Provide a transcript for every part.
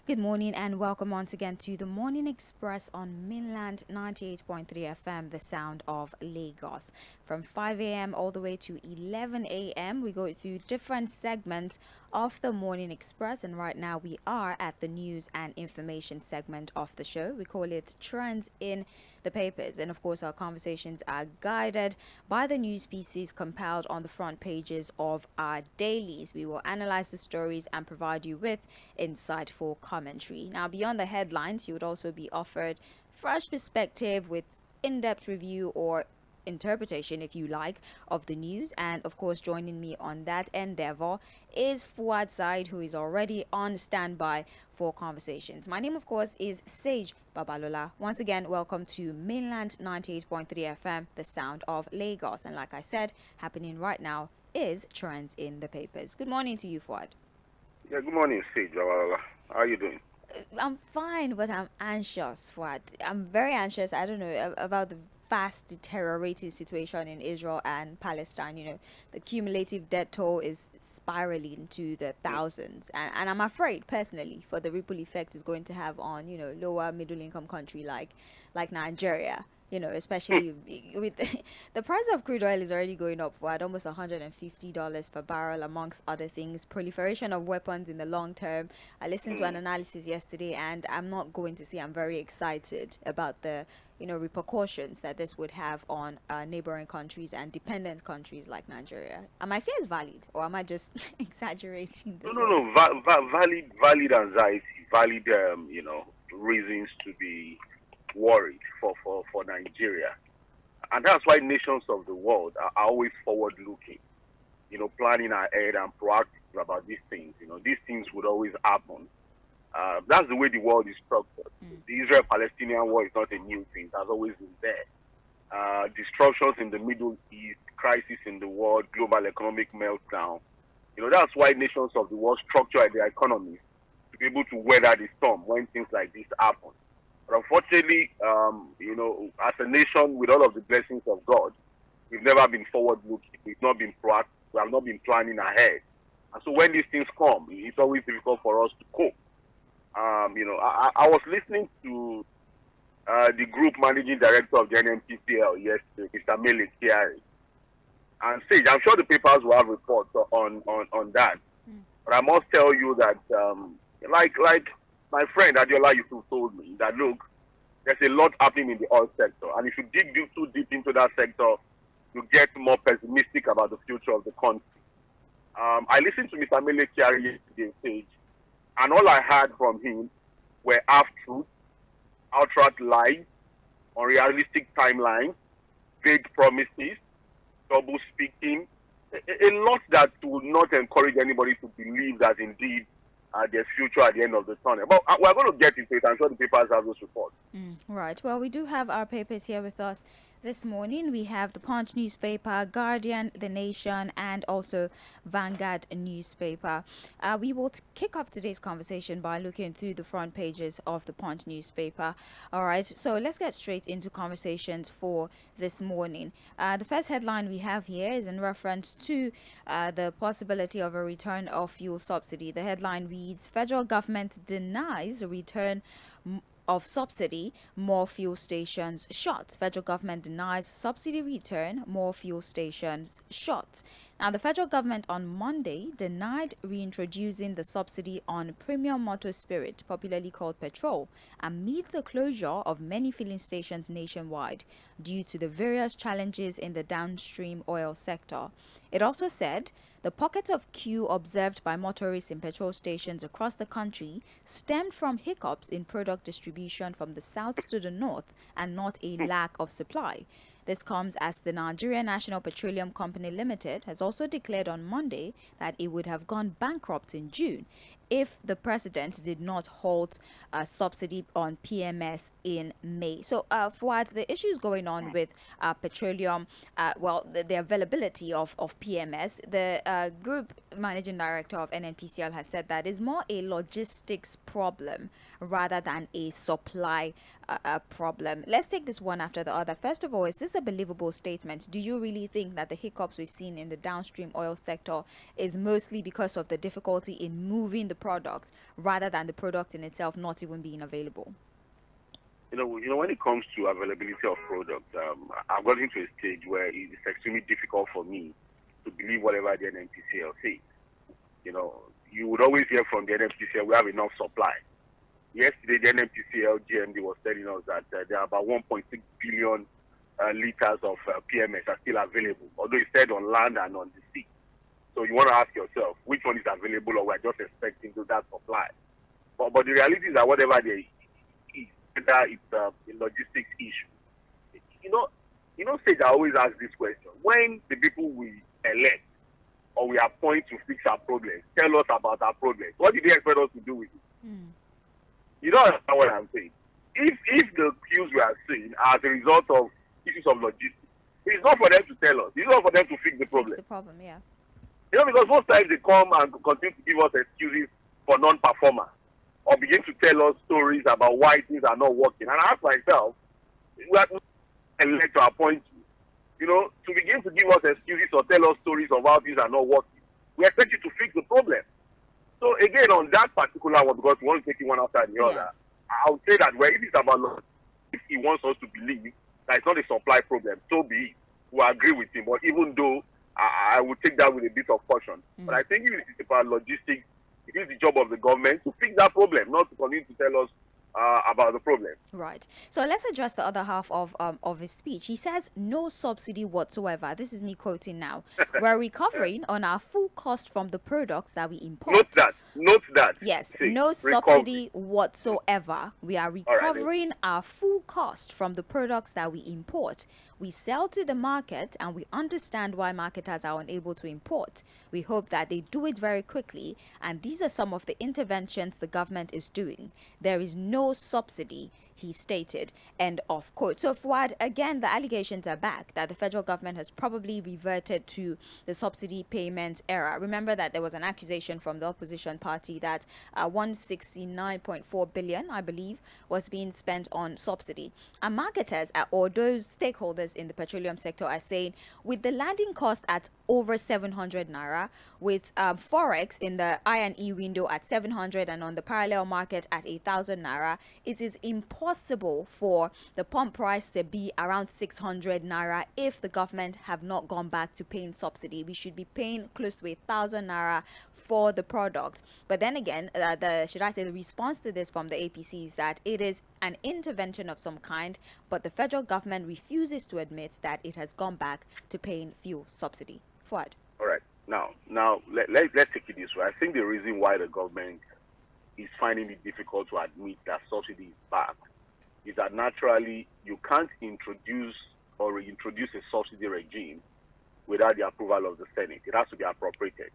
Good morning and welcome once again to the Morning Express on Mainland 98.3 FM, the sound of Lagos. From 5 a.m. all the way to 11 a.m., we go through different segments of the Morning Express, and right now we are at the news and information segment of the show. We call it Trends in the Papers, and of course our conversations are guided by the news pieces compiled on the front pages of our dailies. We will analyze the stories and provide you with insightful commentary. Now, beyond the headlines, you would also be offered fresh perspective with in-depth review or interpretation, if you like, of the news. And of course, joining me on that endeavor is Fuhad Saheed, who is already on standby for conversations. My name, of course, is Sage Babalola. Once again, welcome to Mainland 98.3 FM, the sound of Lagos. And like I said, happening right now is Trends in the Papers. Good morning to you, Fuad. Yeah, good morning, Sage. How are you doing? I'm fine, but I'm anxious, Fuad. I'm very anxious. I don't know about the fast deteriorating situation in Israel and Palestine. You know, the cumulative death toll is spiraling to the thousands, and I'm afraid personally for the ripple effect it's going to have on, you know, lower middle income country like Nigeria. You know, especially with the price of crude oil is already going up for at almost $150 per barrel, amongst other things. Proliferation of weapons in the long term. I listened to an analysis yesterday, and I'm not going to say I'm very excited about the, you know, repercussions that this would have on neighboring countries and dependent countries like Nigeria. Are my fears valid, or am I just exaggerating this one? No. Valid anxiety, valid, reasons to be worried for Nigeria. And that's why nations of the world are always forward-looking, you know, planning ahead and proactive about these things. You know, these things would always happen. That's the way the world is structured. The Israel-Palestinian war is not a new thing. It has always been there. Disruptions in the Middle East, crisis in the world, global economic meltdown. You know, that's why nations of the world structure their economies to be able to weather the storm when things like this happen. But unfortunately, you know, as a nation with all of the blessings of God, we've never been forward-looking. We've not been proactive. We have not been planning ahead. And so when these things come, it's always difficult for us to cope. You know, I was listening to the group managing director of the NNPCL yesterday, Mr. 𝗪𝗫. And Sage, I'm sure the papers will have reports on that. But I must tell you that, like my friend Adiola Yusuf told me, that look, there's a lot happening in the oil sector. And if you dig too deep into that sector, you get more pessimistic about the future of the country. I listened to Mr. 𝗪𝗫 yesterday, Sage, and all I heard from him were half-truths, outright lies, unrealistic timelines, vague promises, double speaking, a lot that would not encourage anybody to believe that indeed there's future at the end of the tunnel. But we're going to get into it. I'm sure the papers have those reports. Right. Well, we do have our papers here with us this morning. We have the Punch newspaper, Guardian, The Nation, and also Vanguard newspaper. We will kick off today's conversation by looking through the front pages of the Punch newspaper. All right. So let's get straight into conversations for this morning. The first headline we have here is in reference to the possibility of a return of fuel subsidy. The headline reads, Federal government denies a return of subsidy, more fuel stations shut. Federal government denies subsidy return, more fuel stations shut. Now, the federal government on Monday denied reintroducing the subsidy on premium motor spirit, popularly called petrol, amid the closure of many filling stations nationwide due to the various challenges in the downstream oil sector. It also said the pockets of queue observed by motorists in petrol stations across the country stemmed from hiccups in product distribution from the south to the north and not a lack of supply. This comes as the Nigerian National Petroleum Company Limited has also declared on Monday that it would have gone bankrupt in June if the president did not halt a subsidy on PMS in May. So, Fuad, the issues going on with petroleum, the availability of PMS, the group managing director of NNPCL, has said that it's more a logistics problem rather than a supply problem. Let's take this one after the other. First of all, is this a believable statement? Do you really think that the hiccups we've seen in the downstream oil sector is mostly because of the difficulty in moving the product rather than the product in itself not even being available? When it comes to availability of products, I've gotten to a stage where it's extremely difficult for me to believe whatever the NNPCL says. You would always hear from the NNPCL, we have enough supply. Yesterday, the NNPCL GMD was telling us that there are about 1.6 billion liters of PMS are still available, although it's said on land and on the sea. So you want to ask yourself, which one is available, or we're just expecting that supply? But the reality is that whatever there is, whether it's a logistics issue. Sage, I always ask this question. When the people we elect or we appoint to fix our problems tell us about our problems, what do they expect us to do with it? You don't understand what I'm saying. If the queues we are seeing are the result of issues of logistics, it's not for them to tell us. It's not for them to fix the problem. Fix the problem, yeah. Because most times they come and continue to give us excuses for non-performance, or begin to tell us stories about why things are not working. And I ask myself, we are elected to appoint you, to begin to give us excuses or tell us stories of how things are not working. We expect you to fix the problem. So again, on that particular one, because we want to take it one after the other, I would say that if it's about, if he wants us to believe that it's not a supply problem, so be it. We agree with him. But even though I would take that with a bit of caution. But I think if it's about logistics, it is the job of the government to fix that problem, not to continue to tell us about the problem. Right. So let's address the other half of his speech. He says, no subsidy whatsoever. This is me quoting now. We're recovering on our full cost from the products that we import. Note that. Yes. See, no subsidy whatsoever. We are recovering our full cost from the products that we import. We sell to the market, and we understand why marketers are unable to import. We hope that they do it very quickly, and these are some of the interventions the government is doing. There is no subsidy, he stated, end of quote. So Fuad, again, the allegations are back that the federal government has probably reverted to the subsidy payment era. Remember that there was an accusation from the opposition party that 169.4 billion, I believe, was being spent on subsidy. And marketers or those stakeholders in the petroleum sector are saying, with the landing cost at over 700 naira, with forex in the I&E window at 700 and on the parallel market at 1,000 naira, it is impossible for the pump price to be around 600 naira if the government have not gone back to paying subsidy. We should be paying close to 1,000 naira for the product. But then again, the response to this from the APC is that it is an intervention of some kind, but the federal government refuses to admit that it has gone back to paying fuel subsidy. Fuad. All right. Now let's take it this way. I think the reason why the government is finding it difficult to admit that subsidy is back is that naturally you can't introduce or reintroduce a subsidy regime without the approval of the Senate. It has to be appropriated.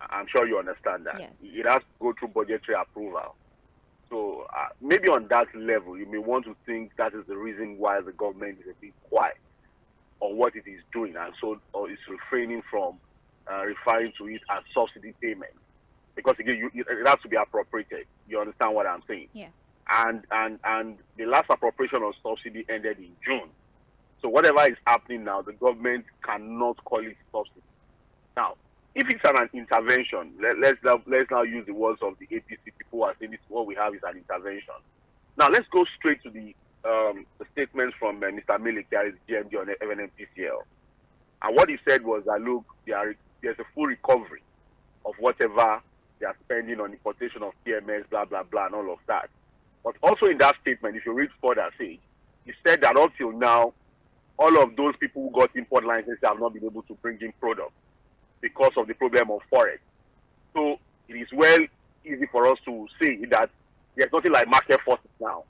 I'm sure you understand that. Yes. It has to go through budgetary approval. So maybe on that level, you may want to think that is the reason why the government is a bit quiet on what it is doing, and so is refraining from referring to it as subsidy payment. Because again, it has to be appropriated. You understand what I'm saying? Yeah. And the last appropriation of subsidy ended in June. So whatever is happening now, the government cannot call it subsidy. Now, if it's an intervention, let's now use the words of the APC people who are saying this, what we have is an intervention. Now let's go straight to the statements from Mr. Military GMD on NNPCL. And what he said was that, look, there's a full recovery of whatever they are spending on importation of PMS, blah, blah, blah, and all of that. But also in that statement, if you read further, he said that until now, all of those people who got import licenses have not been able to bring in products because of the problem of forex. So it is well easy for us to say that there's nothing like market forces now.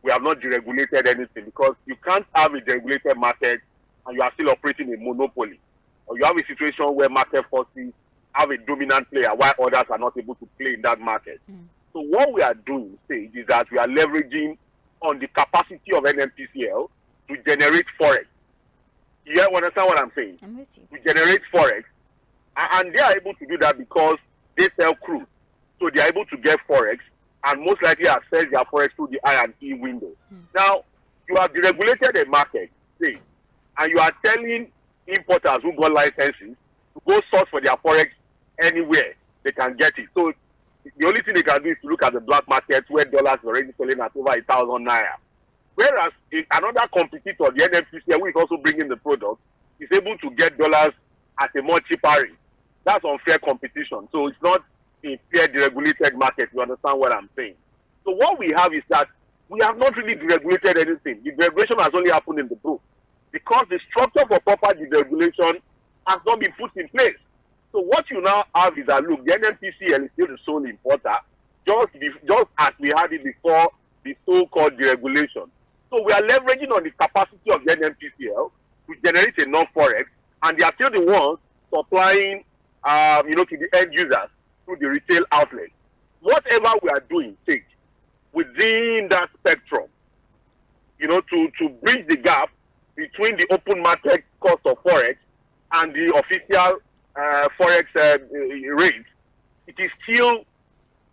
We have not deregulated anything, because you can't have a deregulated market and you are still operating a monopoly. Or you have a situation where market forces have a dominant player while others are not able to play in that market. So what we are doing, is that we are leveraging on the capacity of NNPCL to generate forex. You understand what I'm saying? I'm with you. To generate forex And they are able to do that because they sell crude. So they are able to get forex and most likely access their forex through the I&E window. Now, you have deregulated a market, say, and you are telling importers who got licenses to go source for their forex anywhere they can get it. So the only thing they can do is to look at the black market where dollars are already selling at over 1,000 naira. Whereas another competitor, the NNPCL, who is also bringing the product, is able to get dollars at a more cheaper rate. That's unfair competition. So it's not a fair deregulated market. You understand what I'm saying? So what we have is that we have not really deregulated anything. The deregulation has only happened in the book because the structure for proper deregulation has not been put in place. So what you now have is that, look, the NNPCL is still the sole importer, just as we had it before the so-called deregulation. So we are leveraging on the capacity of the NNPCL to generate enough forex, and they are still the ones supplying, to the end users through the retail outlet. Whatever we are doing, Sage, within that spectrum, to bridge the gap between the open market cost of forex and the official forex rate, it is still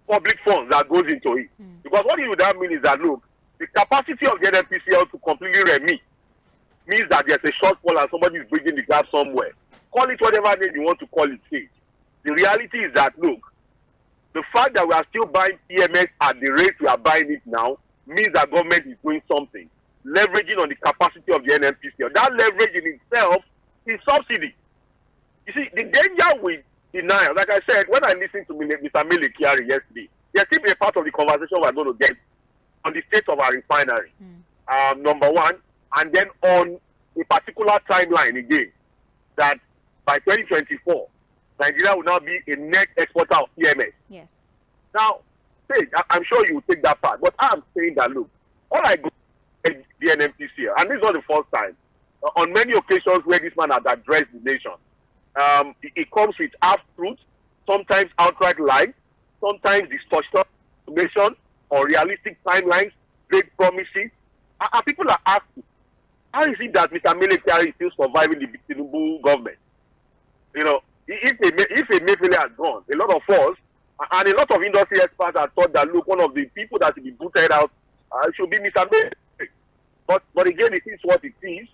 public funds that goes into it. Because what it would that mean is that, look, the capacity of the NNPCL to completely remit means that there's a shortfall and somebody is bridging the gap somewhere. Call it whatever name you want to call it, Sage. The reality is that, look, the fact that we are still buying PMS at the rate we are buying it now means that government is doing something, leveraging on the capacity of the NNPCL. That leverage in itself is subsidy. You see, the danger with denial, like I said, when I listened to Mr. 𝗪𝗫 Kyari yesterday, there's still a part of the conversation we're going to get on the state of our refinery, number one, and then on a particular timeline again, that by 2024, Nigeria will now be a net exporter of PMS. Yes. Now, I'm sure you will take that part, but I'm saying that, look, all I go to the NNPCL, and this is not the first time, on many occasions where this man has addressed the nation, it comes with half-truths, sometimes outright lies, sometimes distortion information or realistic timelines, great promises. And people are asking, how is it that Mr. 𝗪𝗫 Kyari is still surviving the Tinubu government? If Emefiele has gone, a lot of us and a lot of industry experts have thought that, look, one of the people that should be booted out should be Mr. 𝗪𝗫. But again, it is what it is.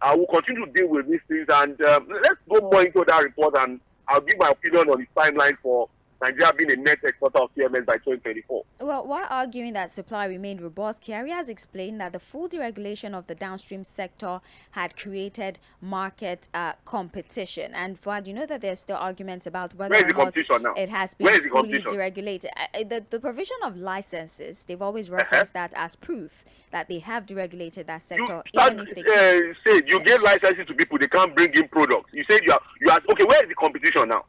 We'll continue to deal with these things, and let's go more into that report, and I'll give my opinion on the timeline for Nigeria being a net exporter of PMS by 2024. Well, while arguing that supply remained robust, Kyari has explained that the full deregulation of the downstream sector had created market competition. And Fuad, you know that there's still arguments about whether or not it has been fully deregulated. The provision of licenses, they've always referenced that as proof that they have deregulated that sector. You gave licenses to people, they can't bring in products. You said you are okay, where is the competition now?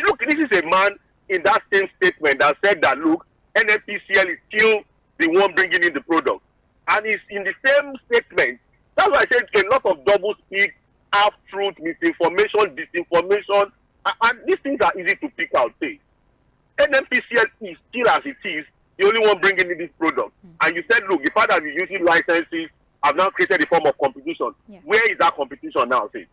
Look, this is a man in that same statement that said that, look, NNPCL is still the one bringing in the product. And it's in the same statement. That's why I said a lot of double speak, half-truth, misinformation, disinformation, and these things are easy to pick out. Say, NNPCL is still as it is, the only one bringing in this product. And you said, look, the fact that we're using licenses have now created a form of competition. Yeah. Where is that competition now, say?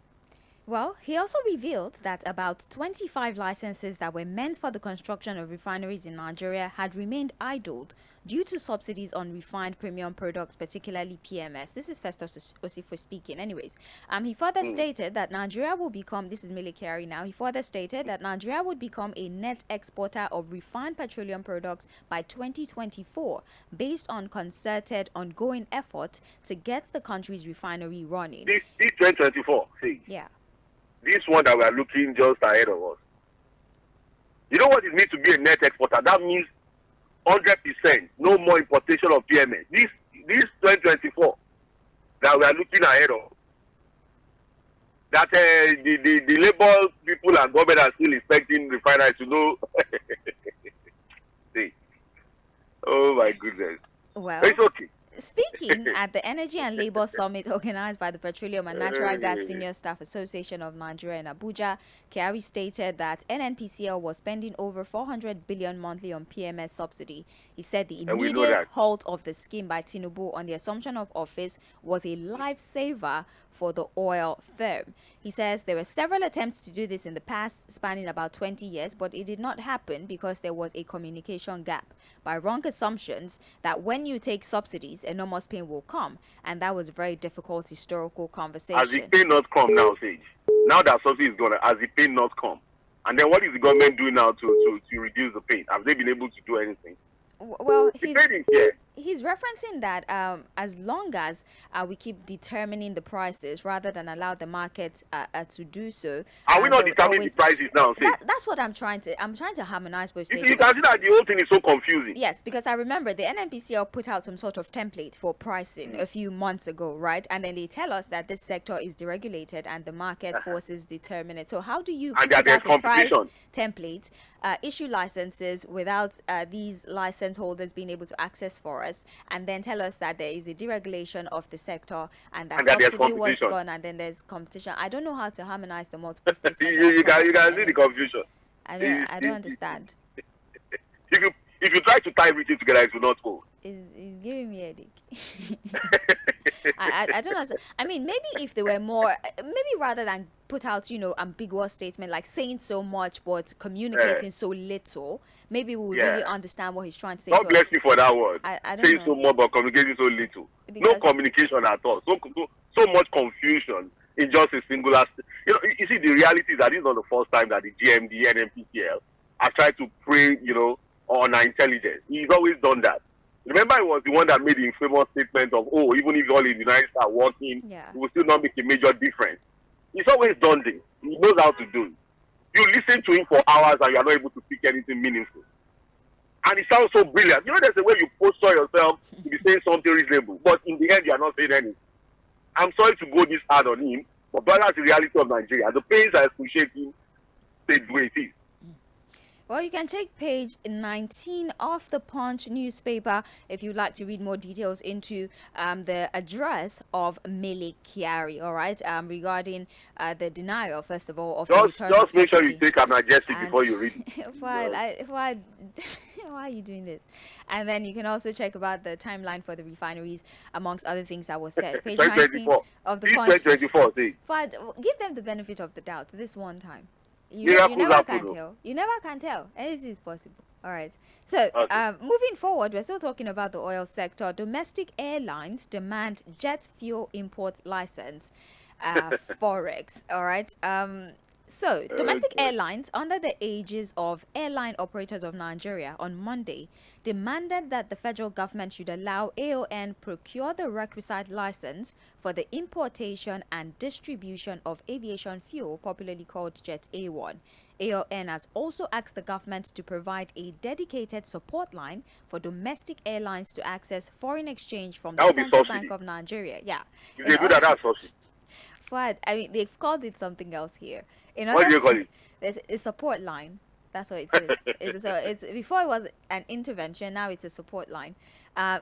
Well, he also revealed that about 25 licenses that were meant for the construction of refineries in Nigeria had remained idled due to subsidies on refined premium products, particularly PMS. This is Festus Osifo speaking. Anyways, he further stated that Nigeria will become, this is 𝗪𝗫 Kyari now, he further stated that Nigeria would become a net exporter of refined petroleum products by 2024, based on concerted ongoing effort to get the country's refinery running. This 2024, see? Yeah. This one that we are looking just ahead of us. You know what it means to be a net exporter? That means 100%, no more importation of PMS. This 2024 that we are looking ahead of, that the labor people and government are still expecting refiners to know. See. Oh my goodness. Well, it's okay. Speaking at the Energy and Labour Summit organized by the Petroleum and Natural Gas Senior Staff Association of Nigeria in Abuja, Kyari stated that NNPCL was spending over 400 billion monthly on PMS subsidy. He said the immediate halt of the scheme by Tinubu on the assumption of office was a lifesaver for the oil firm. He says there were several attempts to do this in the past, spanning about 20 years, but it did not happen because there was a communication gap by wrong assumptions that when you take subsidies, enormous pain will come, and that was a very difficult historical conversation. Has the pain not come now, Sage? Now that subsidy is gone, has the pain not come? And then what is the government doing now to reduce the pain? Have they been able to do anything? Well, he's referencing that as long as we keep determining the prices rather than allow the market to do so. Are we not determining the prices now? That's what I'm trying to harmonize both states. You can see that the whole thing is so confusing. Yes, because I remember the NNPCL put out some sort of template for pricing a few months ago, right? And then they tell us that this sector is deregulated and the market forces determine it. So how do you put out a price template, issue licenses without these license holders being able to access for us, and then tell us that there is a deregulation of the sector and that subsidy was gone and then there's competition? I don't know how to harmonize the multiple states. you can see the confusion. I don't understand. If you try to tie everything together, it will not go. It's giving me a headache. I don't know. I mean, maybe if there were more, maybe rather than put out, ambiguous statement like saying so much but communicating so little, maybe we would really understand what he's trying to say. God bless you for that word. I don't saying know. so much but communicating so little. No communication at all. So much confusion in just a singular. You see, the reality is that this is not the first time that the GMD, NNPCL have tried to prey, on our intelligence. He's always done that. Remember, he was the one that made the infamous statement of, even if all the United States are working, it will still not make a major difference. He's always done this. He knows how to do it. You listen to him for hours and you are not able to speak anything meaningful. And it sounds so brilliant. There's a way you posture yourself to be saying something reasonable, but in the end, you are not saying anything. I'm sorry to go this hard on him, but that's the reality of Nigeria. The pains are excruciating, say the way it is. Well, you can check page 19 of the Punch newspaper if you'd like to read more details into the address of Mele Kyari, all right, regarding the denial, first of all, of the return of Just make sure you take a majestic before you read it. Why are you doing this? And then you can also check about the timeline for the refineries, amongst other things that was said. Page 19 of the Punch. Fuad, give them the benefit of the doubt this one time. You never can tell. You never can tell. Anything is possible. All right. So, moving forward, we're still talking about the oil sector. Domestic airlines demand jet fuel import license, Forex. All right. So, domestic airlines, under the aegis of Airline Operators of Nigeria, on Monday, demanded that the federal government should allow AON procure the requisite license for the importation and distribution of aviation fuel, popularly called Jet A1. AON has also asked the government to provide a dedicated support line for domestic airlines to access foreign exchange from the Central Bank of Nigeria. Yeah. They do that, that's subsidy. Fuad, I mean, they've called it something else here. What do you call it? There's a support line. That's what it is. It's before it was an intervention. Now it's a support line.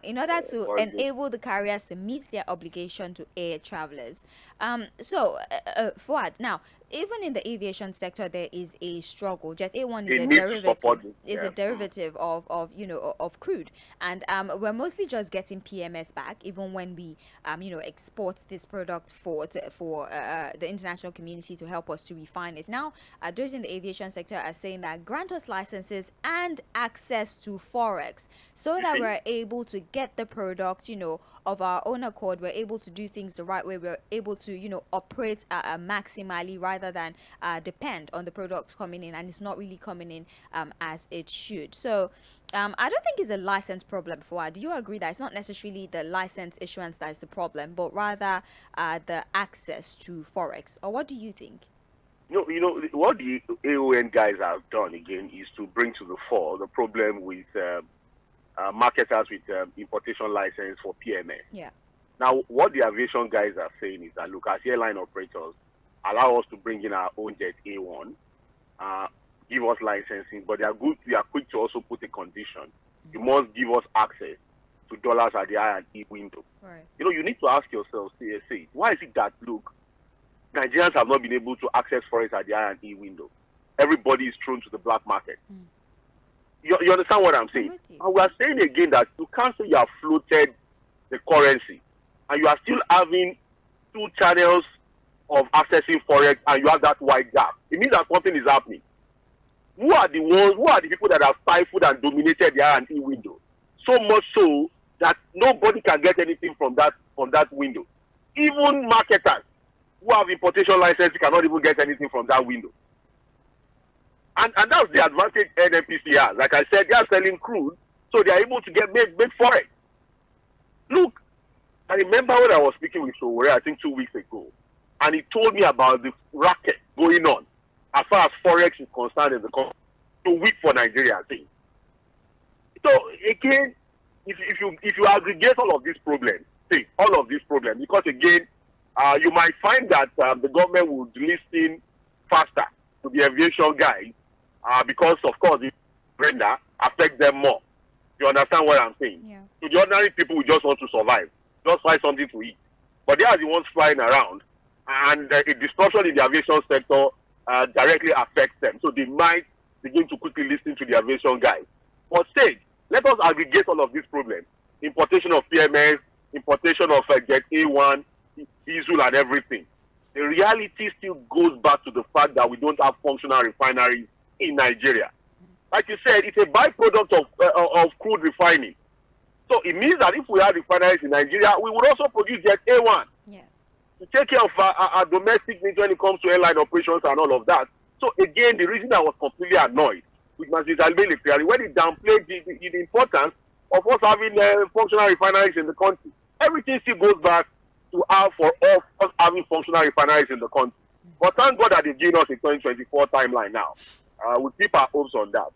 In order to enable the carriers to meet their obligation to air travelers. Fuad, now, even in the aviation sector, there is a struggle. Jet A1 is a derivative. It's a derivative of crude, and we're mostly just getting PMS back, even when we export this product for the international community to help us to refine it. Now, those in the aviation sector are saying that grant us licenses and access to Forex so that we're able to get the product, of our own accord. We're able to do things the right way. We're able to, operate maximally rather than depend on the product coming in, and it's not really coming in as it should. So I don't think it's a license problem. Do you agree that it's not necessarily the license issuance that is the problem, but rather the access to Forex? Or what do you think? What the AON guys have done again is to bring to the fore the problem with marketers with importation license for PMS. Yeah. Now, what the aviation guys are saying is that, look, as airline operators, allow us to bring in our own Jet A1, give us licensing, but they are quick to also put a condition. You must give us access to to dollars at the I&E window. Right. You know, you need to ask yourself, say, why is it that, look, Nigerians have not been able to access forex at the I&E window? Everybody is thrown to the black market. You understand what I'm saying? And we are saying again that you can't say you have floated the currency and you are still having 2 channels of accessing forex and you have that wide gap. It means that something is happening. Who are the people that have stifled and dominated the I&E window? So much so that nobody can get anything from that window. Even marketers who have importation licenses cannot even get anything from that window. And that's the advantage NNPC has. Like I said, they are selling crude, so they are able to make forex. Look, I remember when I was speaking with Sowore, I think 2 weeks ago, and he told me about the racket going on as far as forex is concerned in the country. So weak for Nigeria, I think. So again, if you aggregate all of these problems, because again, you might find that the government would listen faster to the aviation guys because, of course, the render affects them more. You understand what I'm saying? Yeah. So the ordinary people will just want to survive, just find something to eat. But they are the ones flying around, and a disruption in the aviation sector directly affects them. So they might begin to quickly listen to the aviation guys. But Sage, let us aggregate all of these problems. Importation of PMS, importation of Jet A1, diesel and everything. The reality still goes back to the fact that we don't have functional refineries in Nigeria. Like you said, it's a byproduct of crude refining. So it means that if we had refineries in Nigeria, we would also produce Jet A1. Yes. To take care of our domestic needs when it comes to airline operations and all of that. So again, the reason I was completely annoyed with Mr. Jalbeli when he downplayed the importance of us having functional refineries in the country. Everything still goes back to how for us having functional refineries in the country. But thank God that they've given us a 2024 timeline now. We keep our hopes on that.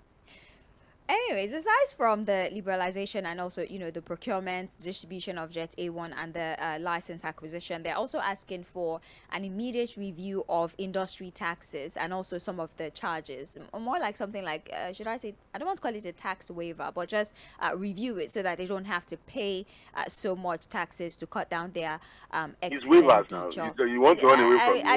Anyways, aside from the liberalization and also, the procurement, distribution of Jet A1 and the license acquisition, they're also asking for an immediate review of industry taxes and also some of the charges. More like something like, should I say, I don't want to call it a tax waiver, but just review it so that they don't have to pay so much taxes to cut down their expenditure. It's waivers now. You want to run away from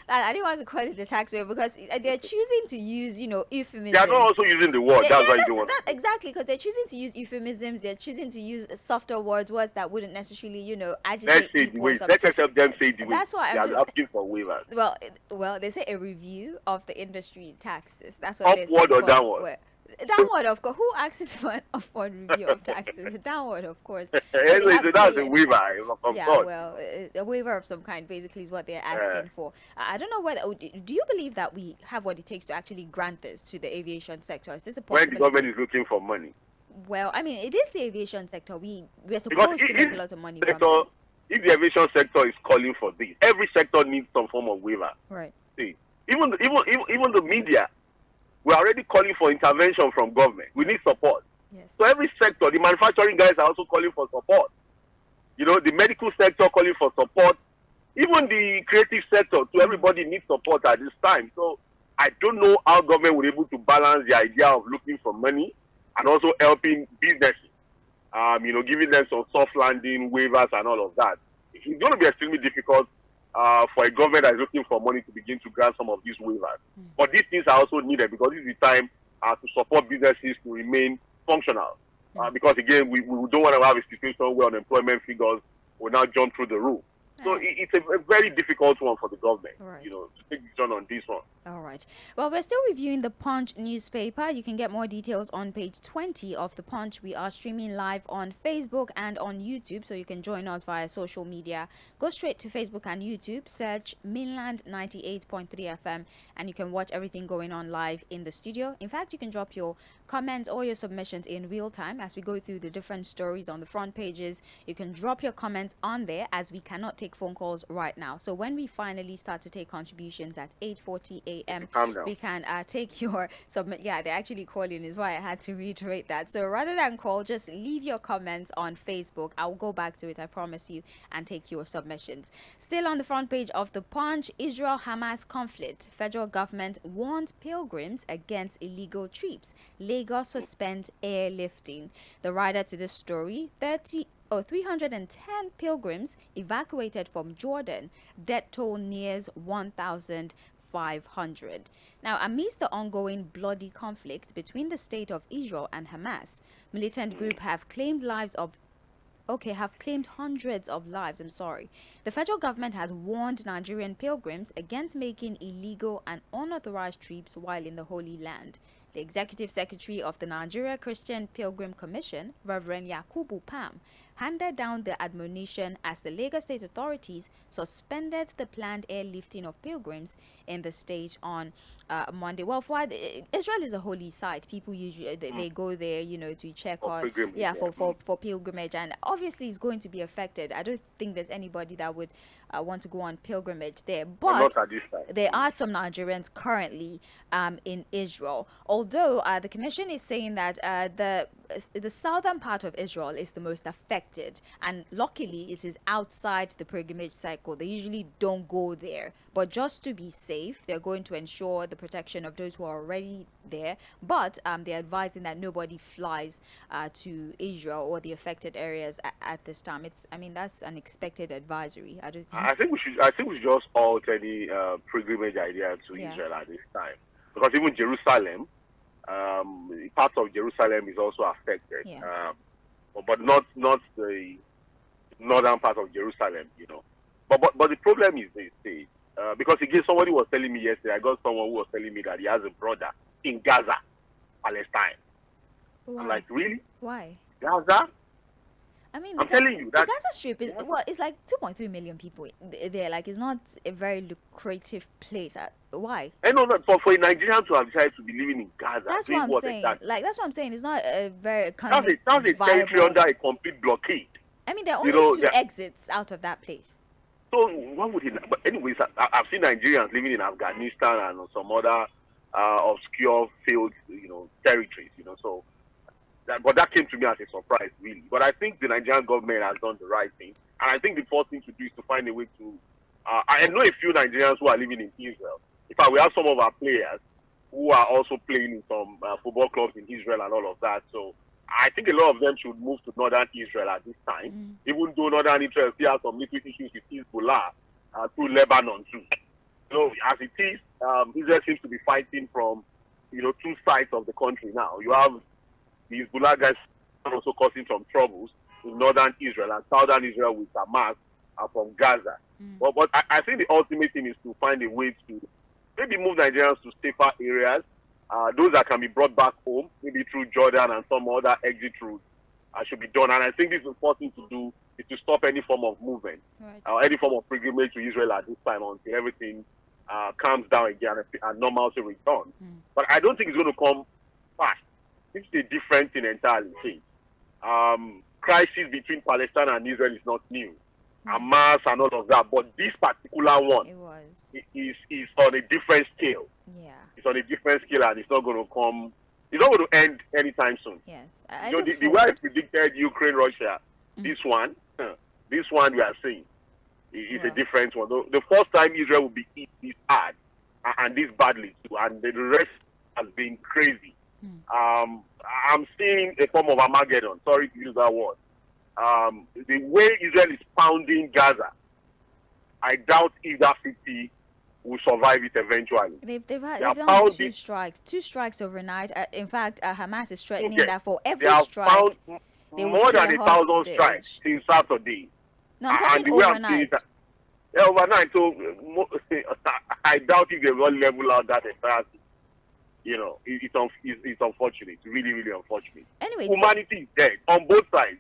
I didn't want to call it a tax waiver because they're choosing to use, euphemisms. They are not also using the word. That's why you don't want exactly, because they're choosing to use euphemisms. They're choosing to use softer words that wouldn't necessarily, agitate people. Let's accept them say the way. That's why I'm asking for waivers. Well, they say a review of the industry taxes. That's what they say. Upward or downward? Downward, of course. Who asks for an upward review of taxes? Downward, of course. Anyway, so that's a waiver. Well, a waiver of some kind basically is what they're asking for. I don't know whether. Do you believe that we have what it takes to actually grant this to the aviation sector? Is this a possibility? When the government is looking for money. Well, I mean, it is the aviation sector. We're supposed to make a lot of money from it. If the aviation sector is calling for this, every sector needs some form of waiver. Right. See, even the media. We're already calling for intervention from government. We need support. Yes. So every sector, the manufacturing guys are also calling for support. The medical sector calling for support. Even the creative sector, so everybody needs support at this time. So I don't know how government will be able to balance the idea of looking for money and also helping businesses. Giving them some soft landing, waivers and all of that. It's going to be extremely difficult for a government that is looking for money to begin to grant some of these waivers. But these things are also needed because this is the time to support businesses to remain functional. Because again, we don't want to have a situation where unemployment figures will now jump through the roof. So it's a very difficult one for the government, to take decision on this one. All right. Well, we're still reviewing the Punch newspaper. You can get more details on page 20 of the Punch. We are streaming live on Facebook and on YouTube, so you can join us via social media. Go straight to Facebook and YouTube, search Mainland 98.3 FM, and you can watch everything going on live in the studio. In fact, you can drop your comments or your submissions in real time as we go through the different stories on the front pages. You can drop your comments on there as we cannot take take phone calls right now. So when we finally start to take contributions at 8:40 a.m., we can take your submit. Yeah, they're actually calling, is why I had to reiterate that. So rather than call, just leave your comments on Facebook. I'll go back to it, I promise you, and take your submissions. Still on the front page of the Punch, Israel-Hamas conflict. Federal government warns pilgrims against illegal trips. Lagos suspends airlifting. The writer to this story, 310 pilgrims evacuated from Jordan. Death toll nears 1,500. Now, amidst the ongoing bloody conflict between the state of Israel and Hamas, militant group have claimed hundreds of lives. The federal government has warned Nigerian pilgrims against making illegal and unauthorized trips while in the Holy Land. The executive secretary of the Nigeria Christian Pilgrim Commission, Reverend Yakubu Pam, handed down the admonition as the Lagos state authorities suspended the planned airlifting of pilgrims in the state on Monday. Well, Fuad, Israel is a holy site. People usually they go there, you know, to check on for pilgrimage, and obviously it's going to be affected. I don't think there's anybody that would want to go on pilgrimage there, but there are some Nigerians currently in Israel. Although the commission is saying that the southern part of Israel is the most affected, and luckily it is outside the pilgrimage cycle. They usually don't go there, but just to be safe, they're going to ensure the protection of those who are already there. But they're advising that nobody flies to Israel or the affected areas at this time. That's an expected advisory. I think we should just halt any pilgrimage idea to Israel at this time, because even Jerusalem, parts of Jerusalem is also affected, but not the northern part of Jerusalem, you know. But the problem is this, because again, somebody was telling me yesterday, I got someone who was telling me that he has a brother in Gaza, Palestine. Why? I'm like, really? Why? Gaza? I'm telling you that the Gaza Strip is it's like 2.3 million people there. Like, it's not a very lucrative place. Why? No, for a Nigerian to have decided to be living in Gaza. That's what I'm saying. That's what I'm saying. It's not a very economic. That's a territory under a complete blockade. There are only two exits out of that place. So what would it? But anyways, I've seen Nigerians living in Afghanistan and some other obscure failed, territories. So. But that came to me as a surprise, really. But I think the Nigerian government has done the right thing. And I think the first thing to do is to find a way to... I know a few Nigerians who are living in Israel. In fact, we have some of our players who are also playing in some football clubs in Israel and all of that. So I think a lot of them should move to northern Israel at this time, even though northern Israel still has some little issues with Hezbollah through Lebanon too. So as it is, Israel seems to be fighting from, two sides of the country now. You have the Hezbollah guys are also causing some troubles in northern Israel and southern Israel with Hamas from Gaza. But I think the ultimate thing is to find a way to maybe move Nigerians to safer areas, those that can be brought back home, maybe through Jordan and some other exit routes should be done. And I think this is the first thing to do is to stop any form of movement, any form of pilgrimage to Israel at this time until everything calms down again and normalcy returns. But I don't think it's going to come fast. It's a different thing entirely. Crisis between Palestine and Israel is not new. Hamas and all of that. But this particular one is on a different scale. Yeah. It's on a different scale, and it's not going to come. It's not going to end anytime soon. Yes. The way I predicted Ukraine, Russia, this one we are seeing is a different one. The first time Israel will be hit this hard and this badly too, and the rest has been crazy. I'm seeing a form of Armageddon. Sorry to use that word. The way Israel is pounding Gaza, I doubt if that city will survive it eventually. They've done two strikes overnight. In fact, Hamas is threatening that for every strike, they more than 1,000 strikes since Saturday. No, I'm talking overnight. Overnight. So I doubt if they will level out that entire city. It's unfortunate. It's really, really unfortunate. Anyways, humanity is dead on both sides.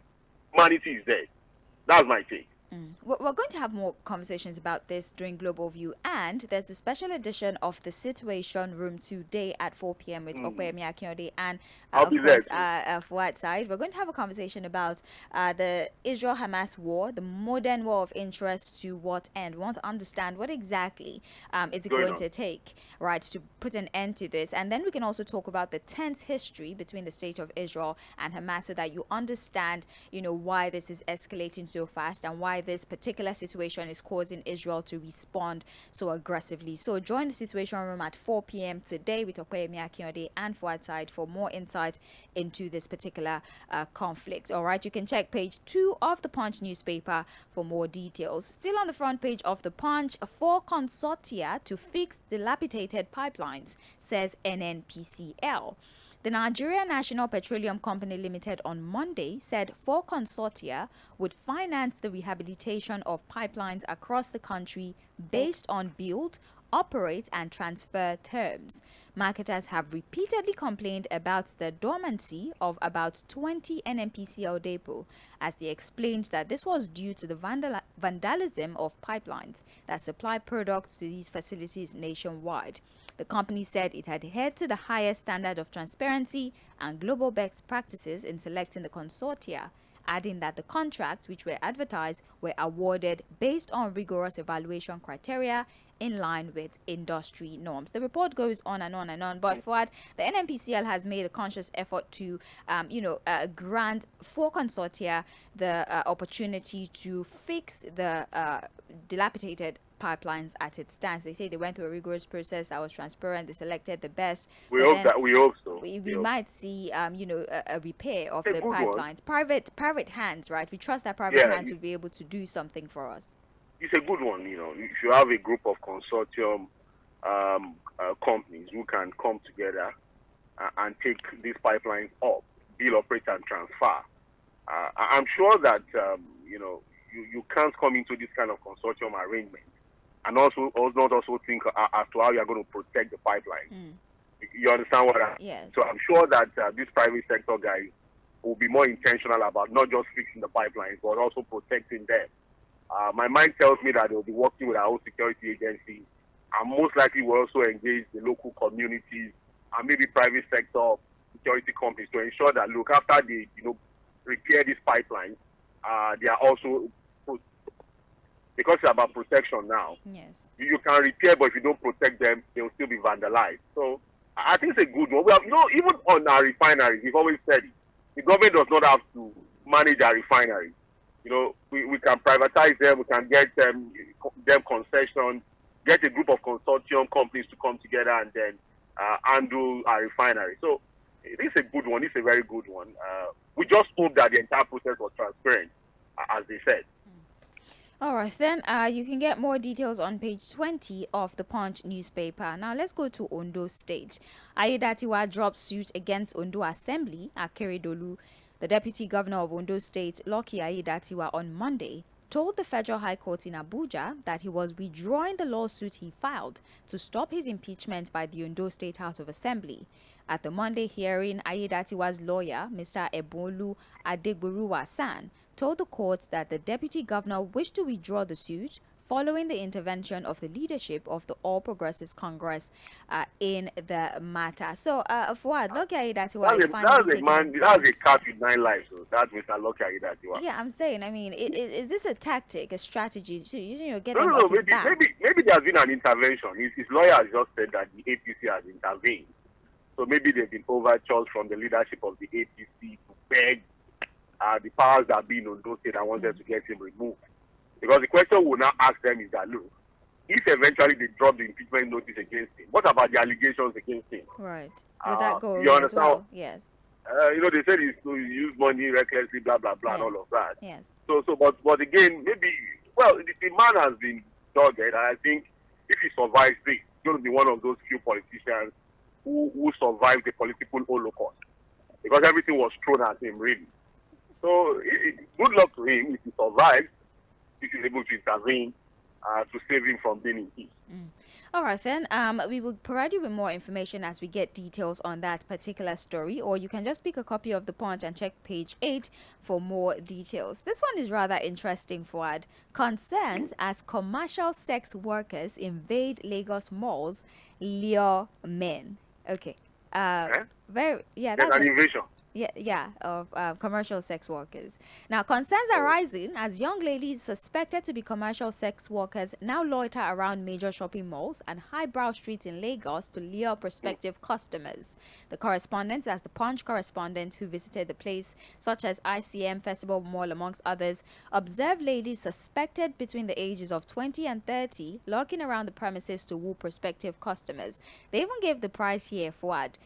Humanity is dead. That's my take. We're going to have more conversations about this during Global View, and there's the special edition of the Situation Room today at 4 p.m. with 𝗪𝗏 𝗪𝗪 and I'll of be course there Fuhad Saheed. We're going to have a conversation about the Israel-Hamas war, the modern war of interest, to what end. We want to understand what exactly is it going to take, right, to put an end to this. And then we can also talk about the tense history between the state of Israel and Hamas, so that you understand, why this is escalating so fast and why this particular situation is causing Israel to respond so aggressively. So join the Situation Room at 4 p.m. today with 𝗪𝗏 𝗪𝗪 and Fuhad Saheed for more insight into this particular conflict. All right, you can check page 2 of the Punch newspaper for more details. Still on the front page of the Punch, 4 consortia to fix dilapidated pipelines, says NNPCL. The Nigeria National Petroleum Company Limited on Monday said 4 consortia would finance the rehabilitation of pipelines across the country based on build, operate and transfer terms. Marketers have repeatedly complained about the dormancy of about 20 NNPCL depots, as they explained that this was due to the vandalism of pipelines that supply products to these facilities nationwide. The company said it had adhered to the highest standard of transparency and global best practices in selecting the consortia, adding that the contracts which were advertised were awarded based on rigorous evaluation criteria in line with industry norms. The report goes on and on and on, but Fuad, the NNPCL has made a conscious effort to, grant 4 consortia the opportunity to fix the dilapidated pipelines at its stance. They say they went through a rigorous process that was transparent. They selected the best. We hope so. We might see, a repair of the pipelines. Private hands, right? We trust that private hands will be able to do something for us. It's a good one. If you have a group of consortium companies who can come together and take these pipelines up, build, operate, and transfer, I'm sure that you can't come into this kind of consortium arrangement and also think as to how you are going to protect the pipeline. You understand what I mean? Yes. So I'm sure that these private sector guys will be more intentional about not just fixing the pipelines, but also protecting them. My mind tells me that they'll be working with our own security agencies, and most likely will also engage the local communities and maybe private sector security companies to ensure that, look, after they repair these pipelines, they are also, because it's about protection now. Yes. You can repair, but if you don't protect them, they will still be vandalized. So I think it's a good one. Well, even on our refineries, we've always said it. The government does not have to manage our refineries. We can privatize them, we can get them concessions, get a group of consortium companies to come together and then handle our refinery. So it's a good one. It's a very good one. We just hope that the entire process was transparent, as they said. All right, then you can get more details on page 20 of the Punch newspaper. Now let's go to Ondo State. Ayédatiwa dropped suit against Ondo Assembly Akeredolu. The Deputy Governor of Ondo State, Lucky Ayédatiwa, on Monday told the Federal High Court in Abuja that he was withdrawing the lawsuit he filed to stop his impeachment by the Ondo State House of Assembly. At the Monday hearing, Ayédatiwa's lawyer, Mr. Ebolu Adegboruwa-San, told the court that the deputy governor wished to withdraw the suit following the intervention of the leadership of the All Progressives Congress in the matter. So, Fuad, Lucky Ayédatiwa is finally that's a cat with 9 lives. So that's Mr. Lucky Ayédatiwa. Yeah, I'm saying. I mean, is this a tactic, a strategy to get them No. off his back? Maybe there has been an intervention. His lawyer has just said that the APC has intervened. So maybe they've been overtures from the leadership of the APC to beg the powers that be in Ondo State and wanted to get him removed. Because the question we'll now ask them is that, look, if eventually they drop the impeachment notice against him, what about the allegations against him? Right. Will that go you as well? Yes. They said he's to use money recklessly, blah, blah, blah, yes. and all of that. Yes. But again, maybe, the man has been dogged, and I think if he survives this, he's going to be one of those few politicians who survived the political holocaust. Because everything was thrown at him, really. So, good luck to him if he survives, if he's able to intervene to save him from being in peace. All right, then. We will provide you with more information as we get details on that particular story, or you can just pick a copy of the Punch and check page 8 for more details. This one is rather interesting, Fuad. Concerns as commercial sex workers invade Lagos malls, lure men. Okay. That's an invasion. Of commercial sex workers. Now, concerns are rising as young ladies suspected to be commercial sex workers now loiter around major shopping malls and highbrow streets in Lagos to lure prospective customers. The correspondent, that's the Punch correspondent who visited the place, such as ICM Festival Mall, amongst others, observed ladies suspected between the ages of 20 and 30 lurking around the premises to woo prospective customers. They even gave the price here, Fuad.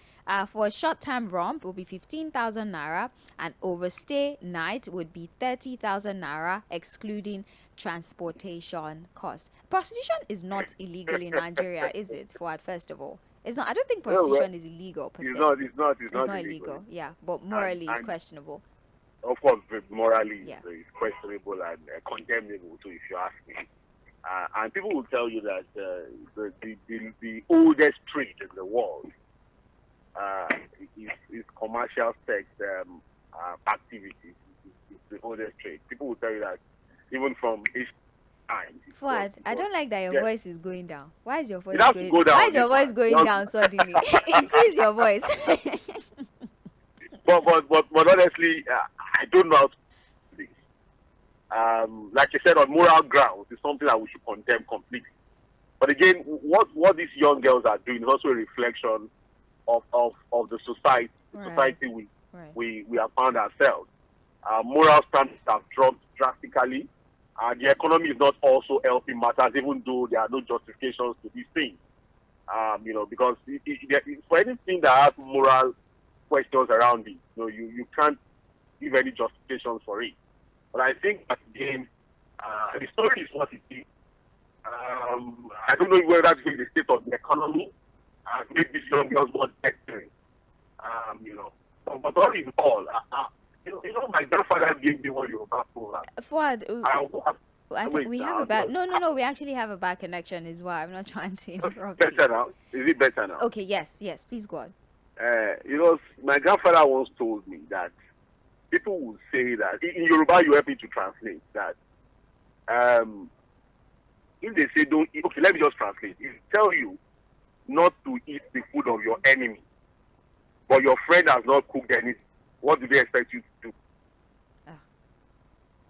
For a short-term romp will be 15,000 naira, and overstay night would be 30,000 naira, excluding transportation costs. Prostitution is not illegal in Nigeria, is it? For first of all, it's not. I don't think prostitution is illegal per se. It's not illegal. Yeah, but morally it's questionable. Of course, morally it's questionable and condemnable too, if you ask me. And people will tell you that the oldest trade in the world is commercial sex activities. It's the oldest trade. People will tell you that even from ancient times. Fuad, I don't like that your voice is going down. Why is your voice going down? Why is your voice going down suddenly? Increase your voice. but honestly, I don't know how to do this. Like I said, on moral grounds, it's something that we should condemn completely. But again, what these young girls are doing is also a reflection of the society, we have found ourselves. Moral standards have dropped drastically. The economy is not also helping matters, even though there are no justifications to these things. Because for anything that has moral questions around it, you can't give any justifications for it. But I think that again, the story is what it is. I don't know whether that's the state of the economy. Make these young girls more desperate. But all in all, my grandfather gave me one Yoruba program. Fuad, I think we have a bad. No. We actually have a bad connection, is why I'm not trying to interrupt you. Better now? Is it better now? Okay. Yes. Please go on. My grandfather once told me that people would say that in Yoruba, you help me to translate that. If they say don't eat, okay, let me just translate. If they tell you not to eat the food of your enemy, but your friend has not cooked anything, what do they expect you to do?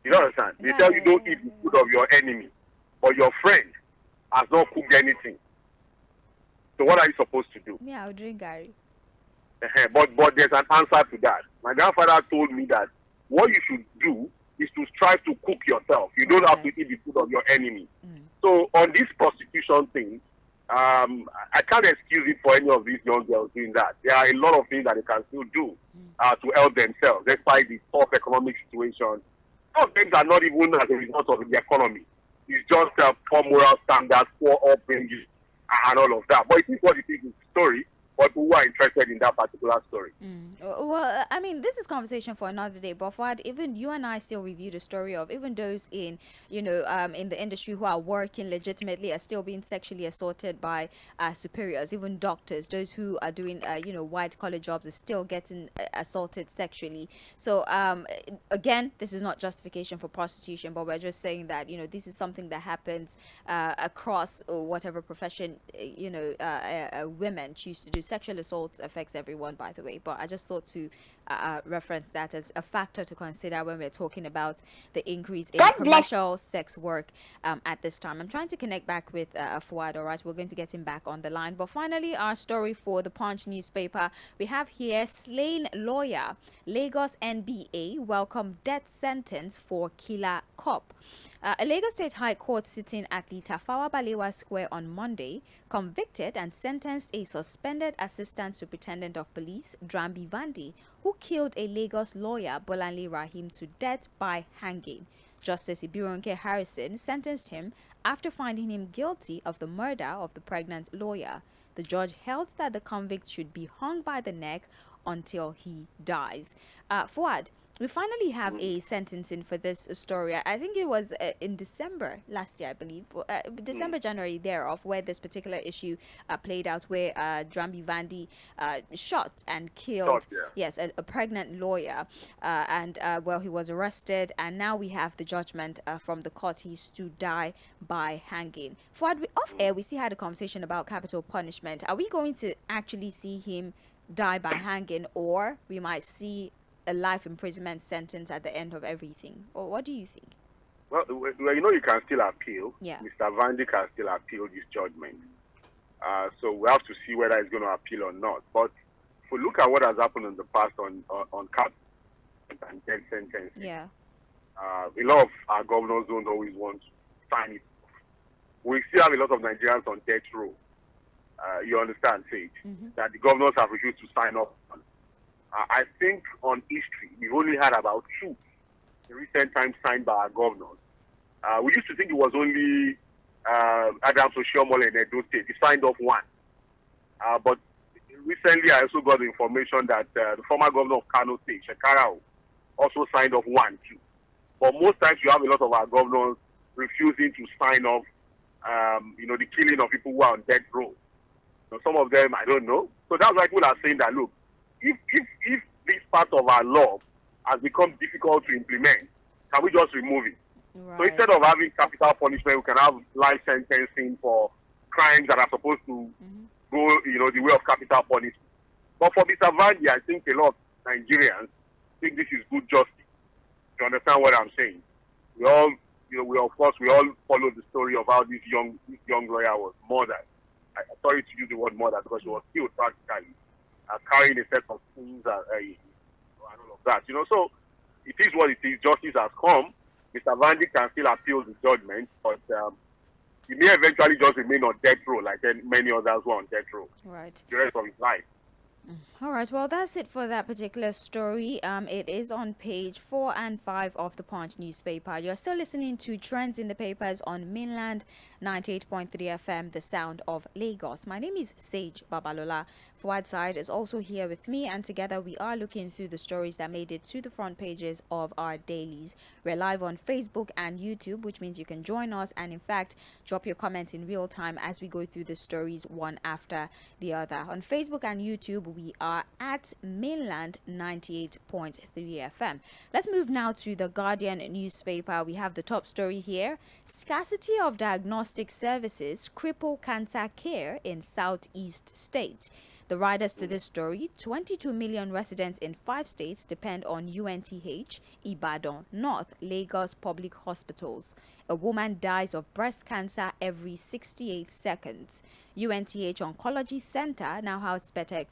You don't understand? They tell you don't eat the food of your enemy, but your friend has not cooked anything. So what are you supposed to do? Yeah, I'll drink Gary. But there's an answer to that. My grandfather told me that what you should do is to strive to cook yourself. You don't have to eat the food of your enemy. So on this prostitution thing, I can't excuse it for any of these young girls doing that. There are a lot of things that they can still do to help themselves, despite the tough economic situation. Some things are not even as a result of the economy. It's just poor moral standards, poor upbringing, and all of that. But it is what it is in the story. But who are interested in that particular story? Well, I mean, this is conversation for another day. But Fuad, even you and I still review the story of even those in, in the industry who are working legitimately are still being sexually assaulted by superiors. Even doctors, those who are doing, white collar jobs, are still getting assaulted sexually. So again, this is not justification for prostitution, but we're just saying that this is something that happens across whatever profession women choose to do. Sexual assault affects everyone, by the way, but I just thought to reference that as a factor to consider when we're talking about the increase in commercial sex work at this time. I'm trying to connect back with Fuad. All right, we're going to get him back on the line. But finally, our story for the Punch newspaper, we have here: slain lawyer, Lagos NBA welcome death sentence for killer cop. A Lagos State High Court sitting at the Tafawa Balewa Square on Monday convicted and sentenced a suspended Assistant Superintendent of Police, Drambi Vandi, who killed a Lagos lawyer, Bolanle Rahim, to death by hanging. Justice Ibironke Harrison sentenced him after finding him guilty of the murder of the pregnant lawyer. The judge held that the convict should be hung by the neck until he dies. Fuad, we finally have a sentencing for this story. I think it was in December last year, I believe, December, January thereof, where this particular issue played out, where Jᴏɪᴜ shot and killed, yes, a pregnant lawyer, and well, he was arrested, and now we have the judgment from the court. He's to die by hanging. Fuad, off air, we still had a conversation about capital punishment. Are we going to actually see him die by hanging, or we might see a life imprisonment sentence at the end of everything? Or what do you think? Well, you know, you can still appeal. Yeah. Mr. Vandy can still appeal this judgment. So we have to see whether he's going to appeal or not. But if we look at what has happened in the past on cap and death sentences, yeah, a lot of our governors don't always want to sign it. We still have a lot of Nigerians on death row. You understand, Sage, that the governors have refused to sign up on. I think on history, we've only had about 2 in recent times signed by our governors. We used to think it was only Adams Oshiomhole in Edo State. He signed off 1. But recently, I also got the information that the former governor of Kano State, Shekarau, also signed off 1 too. But most times, you have a lot of our governors refusing to sign off, the killing of people who are on death row. So some of them, I don't know. So that's why people are saying that, look, if this part of our law has become difficult to implement, can we just remove it? right. So instead of having capital punishment, we can have life sentencing for crimes that are supposed to go, the way of capital punishment. But for Mr. Vandy, I think a lot of Nigerians think this is good justice. You understand what I'm saying? We all, we all follow the story of how this young lawyer was murdered. Sorry to use the word murder because she was killed practically. Carrying a set of things and all of that, So it is what it is. Justice has come. Mr. Vandy can still appeal the judgment, but he may eventually just remain on death row like many others who are on death row. Right. The rest of his life. All right, well, that's it for that particular story. It is on page 4 and 5 of the Punch newspaper. You're still listening to Trends in the Papers on Mainland 98.3 FM, the sound of Lagos. My name is Sage Babalola. Fuhad Saheed is also here with me, and together we are looking through the stories that made it to the front pages of our dailies. We're live on Facebook and YouTube, which means you can join us and, in fact, drop your comments in real time as we go through the stories one after the other. On Facebook and YouTube, we are at Mainland 98.3 FM. Let's move now to the Guardian newspaper. We have the top story here. Scarcity of diagnostic services cripple cancer care in Southeast state. The riders to this story: 22 million residents in 5 states depend on UNTH, Ibadan, North, Lagos public hospitals. A woman dies of breast cancer every 68 seconds. UNTH Oncology Center now has better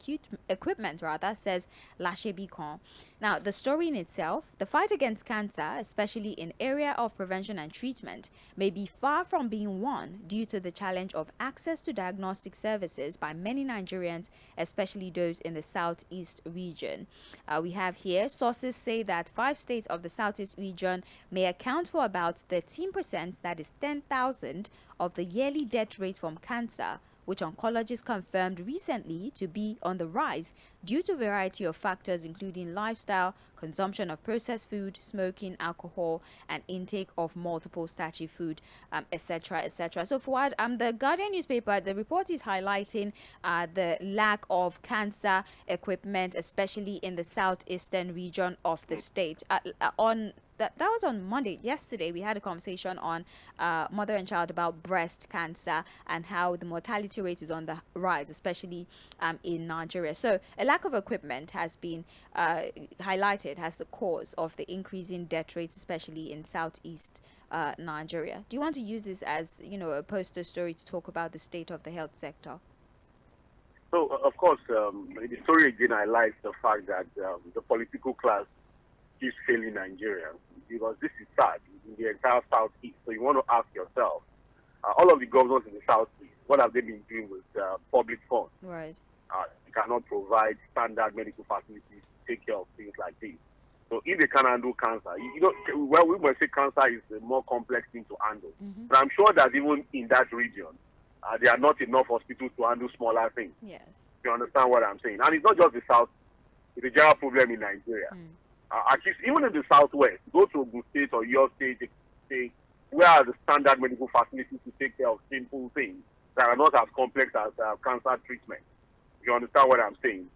equipment, says 𝗪𝗪𝗪. Now, the story in itself: the fight against cancer, especially in area of prevention and treatment, may be far from being won due to the challenge of access to diagnostic services by many Nigerians, especially those in the Southeast region. We have here sources say that 5 states of the Southeast region may account for about 13%, that is 10,000, of the yearly death rate from cancer, which oncologists confirmed recently to be on the rise due to a variety of factors, including lifestyle, consumption of processed food, smoking, alcohol, and intake of multiple starchy food, etc., etc. So, Fuad, the Guardian newspaper, the report is highlighting the lack of cancer equipment, especially in the southeastern region of the state. That was on Monday. Yesterday, we had a conversation on mother and child about breast cancer and how the mortality rate is on the rise, especially in Nigeria. So a lack of equipment has been highlighted as the cause of the increasing death rates, especially in Southeast Nigeria. Do you want to use this as, a poster story to talk about the state of the health sector? So, of course, the story again highlights the fact that the political class keeps failing Nigeria, because this is sad in the entire Southeast. So you want to ask yourself, all of the governors in the Southeast, what have they been doing with public funds? Right. They cannot provide standard medical facilities to take care of things like this. So if they can handle cancer, well, we must say cancer is a more complex thing to handle. But I'm sure that even in that region, there are not enough hospitals to handle smaller things. Yes. You understand what I'm saying? And it's not just the South. It's a general problem in Nigeria. At least even in the southwest, go to Ogun State or your state, where are the standard medical facilities to take care of simple things that are not as complex as cancer treatment? You understand what I'm saying?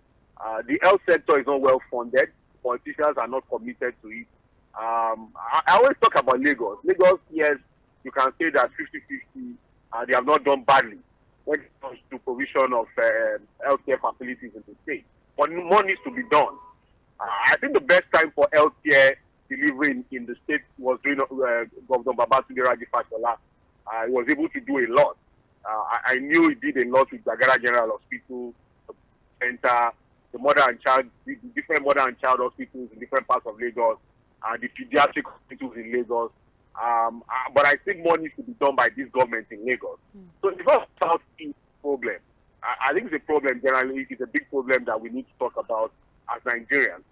The health sector is not well funded. Politicians are not committed to it. I always talk about Lagos. Lagos, yes, you can say that 50-50, they have not done badly when it comes to provision of healthcare facilities in the state. But more needs to be done. I think the best time for healthcare delivery in the state was during Governor Babalola Sage. He was able to do a lot. I knew he did a lot with Jagara General Hospital, the center, the mother and child, the different mother and child hospitals in different parts of Lagos, the pediatric hospitals in Lagos. But I think more needs to be done by this government in Lagos. So it's not a Southeast problem. I think it's a problem generally. It's a big problem that we need to talk about as Nigerians.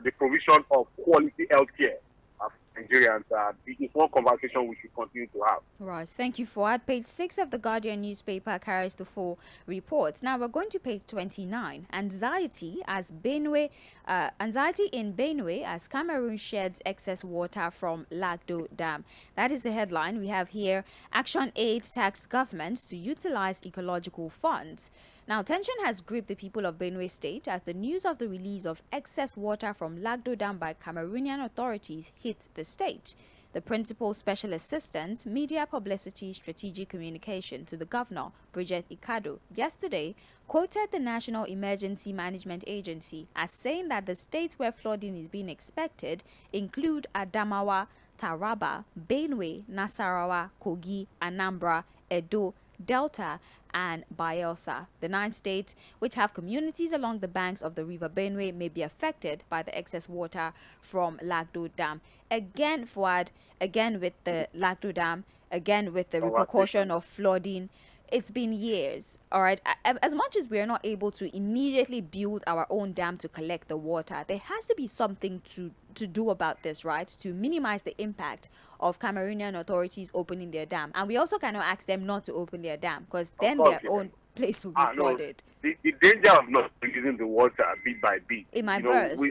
The provision of quality healthcare for Nigerians is one conversation we should continue to have. Right. Thank you, Fuad. Page 6 of the Guardian newspaper carries the full reports. Now we're going to page 29. Anxiety in Benue as Cameroon sheds excess water from Lagdo Dam. That is the headline we have here. Action Aid tax governments to utilize ecological funds. Now, tension has gripped the people of Benue State as the news of the release of excess water from Lagdo Dam by Cameroonian authorities hit the state. The Principal Special Assistant, Media Publicity Strategic Communication to the Governor, Bridget Ikado, yesterday quoted the National Emergency Management Agency as saying that the states where flooding is being expected include Adamawa, Taraba, Benue, Nasarawa, Kogi, Anambra, Edo, Delta, and Bayelsa. The 9 states which have communities along the banks of the River Benue may be affected by the excess water from Lagdo Dam. Again, Fuad, again with the Lagdo Dam, again with the repercussion of flooding. It's been years, all right? As much as we are not able to immediately build our own dam to collect the water, there has to be something to do about this, right? To minimize the impact of Cameroonian authorities opening their dam. And we also cannot ask them not to open their dam because then their own place will be flooded. No. The danger of not releasing the water bit by bit. It might burst.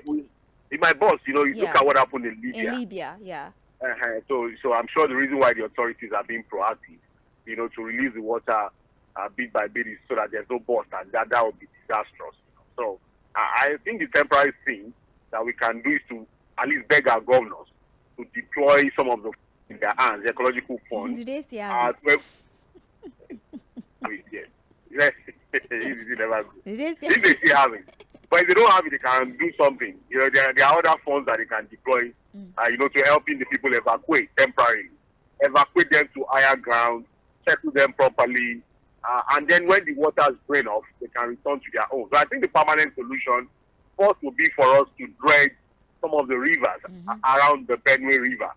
It might burst. You look at what happened in Libya. In Libya, yeah. So I'm sure the reason why the authorities are being proactive, to release the water bit by bit is so that there's no burst, and that would be disastrous. So I think the temporary thing that we can do is to at least beg our governors to deploy some of the in their hands, the ecological funds. Do they still have it? If they still have it. But if they don't have it, they can do something. There are other funds that they can deploy, to helping the people evacuate temporarily. Evacuate them to higher ground, settle them properly, and then when the waters drain off, they can return to their own. So I think the permanent solution first would be for us to dredge some of the rivers around the Benue River.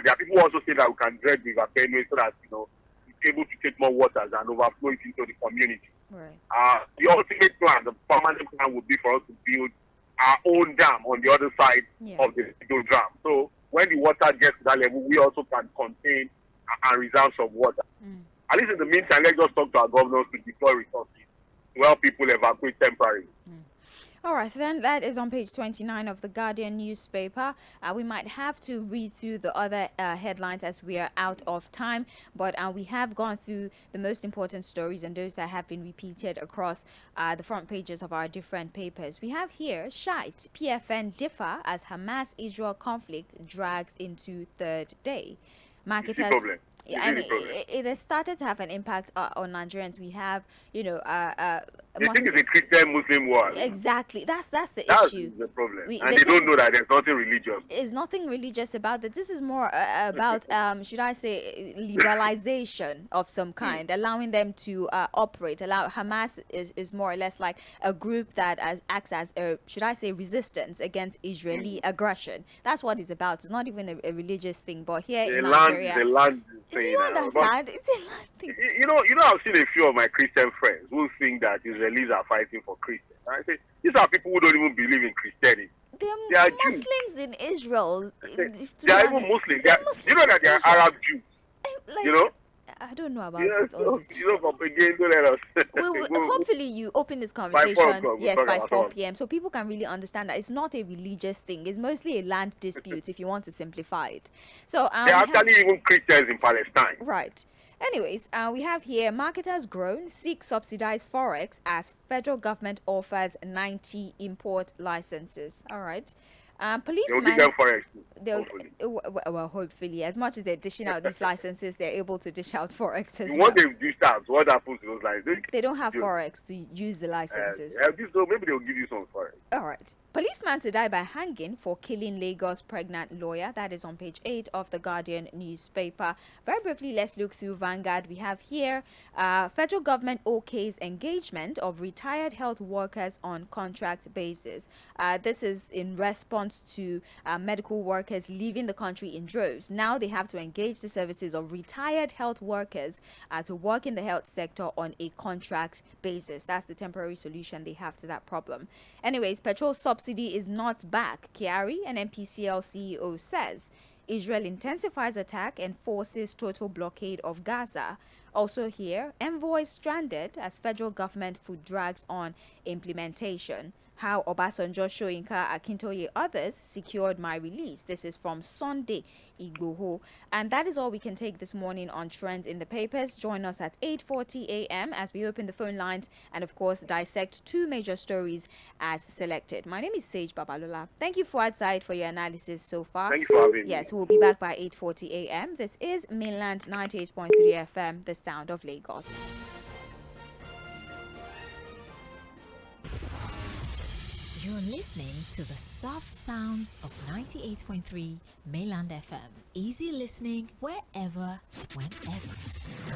There are people who also say that we can dredge River Benue so that it's able to take more waters and overflow it into the community. Right. The ultimate plan, the permanent plan, would be for us to build our own dam on the other side of the dam. So when the water gets to that level, we also can contain and reserve some water. At least in the meantime, let's just talk to our governors to deploy resources to help people evacuate temporarily. All right, then that is on page 29 of the Guardian newspaper. We might have to read through the other headlines as we are out of time, but we have gone through the most important stories and those that have been repeated across the front pages of our different papers. We have here, Shiite, PFN differ as Hamas-Israel conflict drags into third day. Marketers. It has started to have an impact on Nigerians. We have, they think it's a Christian-Muslim war. Exactly. That's the issue. That's the problem. And they don't know that there's nothing religious. There's nothing religious about it. This is more about, should I say, liberalization of some kind, allowing them to operate. Hamas is more or less like a group that acts as a, should I say, resistance against Israeli aggression. That's what it's about. It's not even a religious thing. But here in Nigeria, do you understand? It's a land thing. I've seen a few of my Christian friends who think that Israelis are fighting for Christians. And I say, these are people who don't even believe in Christianity. They are Muslims Jews. In Israel. They are even Muslims. You know that they are Arab Jews. I don't know about Yes, all this. again, don't let us. Hopefully you open this By 4 conversation, o'clock, yes, we'll by talk 4 about p.m. so people can really understand that it's not a religious thing. It's mostly a land dispute if you want to simplify it. So There are actually even Christians in Palestine. right. Anyways, we have here marketers groan, seek subsidized forex as federal government offers 90 import licenses. All right. They'll Policemen, give them forex, hopefully. well, hopefully, as much as they're dishing out these licenses, they're able to dish out forex as well. What they've dished out, what happens to those licenses? They don't have forex to use the licenses. So maybe they'll give you some forex. All right. Policeman to die by hanging for killing Lagos pregnant lawyer. That is on page 8 of the Guardian newspaper. Very briefly, let's look through Vanguard. We have here federal government okays engagement of retired health workers on contract basis. This is in response to medical workers leaving the country in droves. Now they have to engage the services of retired health workers to work in the health sector on a contract basis. That's the temporary solution they have to that problem. Anyways, petrol subsidy is not back. Kyari, an NPCL CEO, says Israel intensifies attack and forces total blockade of Gaza. Also here, envoys stranded as federal government foot drags on implementation. How Obasanjo, Soyinka, Akintoye, others secured my release. This is from Sunday Igboho. And that is all we can take this morning on Trends in the Papers. Join us at 8:40 a.m. as we open the phone lines and, of course, dissect 2 major stories as selected. My name is 𝗧𝗵𝗲 Babalola. Thank you, Fuhad Saheed, for your analysis so far. Thank you for having me. Yes, we'll be back by 8:40 a.m. This is Mainland 98.3 FM, the sound of Lagos. You're listening to the soft sounds of 98.3 Mainland FM. Easy listening wherever, whenever.